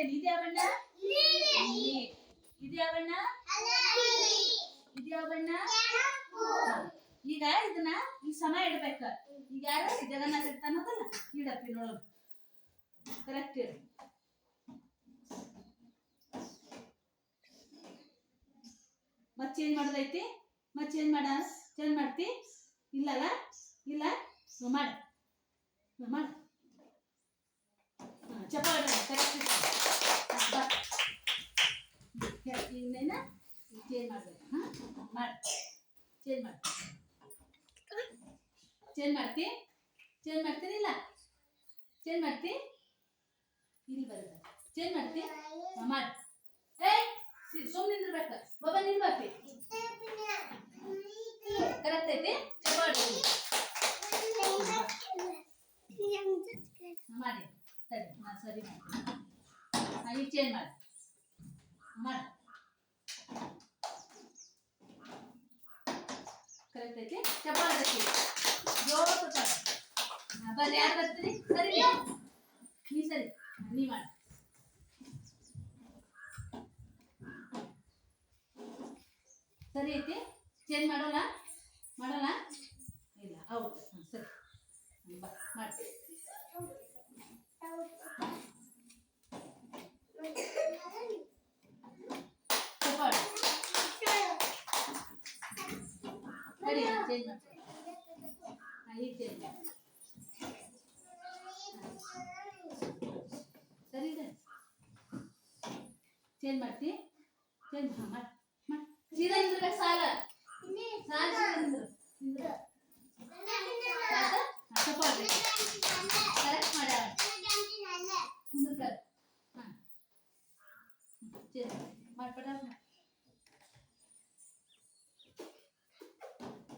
ಇಡ್ತೇನೆ. ಇದು ಯಾವ ಬಣ್ಣ? ನೀಲಿ. ಇದು ಯಾವ ಬಣ್ಣ? ಇದು ಯಾವ ಬಣ್ಣ? ಈಗ ಇದನ್ನ ಈ ಸಮ ಇಡ್ಬೇಕ. ಈಗ ಯಾರು ಜಗನ್ನಾಥ ಇಡ್ತಾನದಲ್ಲ, ಇಡಪ್ಪಿ ನೋಡು ಕರೆಕ್ಟ್ ಇಡು. ಮತ್ತೆ ಚೇಂಜ್ ಮಾಡೋದೈತಿ. ಮತ್ತೆ ಚೇಂಜ್ ಮಾಡ್ತಿ ಇಲ್ಲಲ್ಲ? ಇಲ್ಲ ಮಾಡ ಮಾಡ ಚಪಾತಿ ಕರೆಕ್ಟ್ ಇನ್ನೇನ ಚೇಂಜ್ ಮಾಡ್ಬೇಕು. ಮಾಡಿ ಚೇಂಜ್ ಮಾಡಿ ಚೇಂಜ್ ಮಾಡ್ತೀನಿಲ್ಲ? ಚೇಂಜ್ ಮಾಡ್ತಿ ಇಲ್ಲಿ ಬರುತ್ತೆ. ಚೇಂಜ್ ಮಾಡ್ತಿ ಮಾಡಿ. ಸುಮ್ಮನೆ ನಿಂದಿರ್ಬೇಕು. ಬಾಬಾ ನಿಲ್ಬಾರ್ತಿ. ಕರೆಕ್ಟ್ ಐತಿ. ಚಪಾತಿ ಮಾಡಿ ಸರಿ. ಸರಿ ಮಾಡಿ. ಈಗ ಚೇಂಜ್ ಮಾಡಿ ಮಾಡಿ. ಕರೆಕ್ಟ್ ಐತಿ. ಚಪಾತಿ ಜೋರು ಬರ್ರಿ. ಯಾರು ಬರ್ತೀರಿ? ಸರಿ ನೀ ಸರಿ ನೀ ಮಾಡಿ. ಸರಿ ಐತಿ. ಚೇಂಜ್ ಮಾಡೋಣ ಇಲ್ಲ? ಹೌದು ಸರಿ ಮಾಡಿ. ಸರಿ ಚೇಂಜ್ ಮಾಡ್ತೀನಿ. ಈಗ ಚೇಂಜ್ ಮಾಡಿ. ಸರಿ ಇದೆ. ಚೇಂಜ್ ಮಾಡ್ತಿ. ಚೇಂಜ್ ಮಾಡಿ ಮಾಡಿ. ಸೀದಾ ನಿಂದ್ರಬೇಕು. ಸಾಲ ಸೀದಾ ನಿಂದ್ರು. ಚಪಾತಿ ಕರೆಕ್ಟ್ ಮಾಡ ಕುಂದ್ರ. ಚೇಂಜ್ ಮಾಡ್ಪಡ.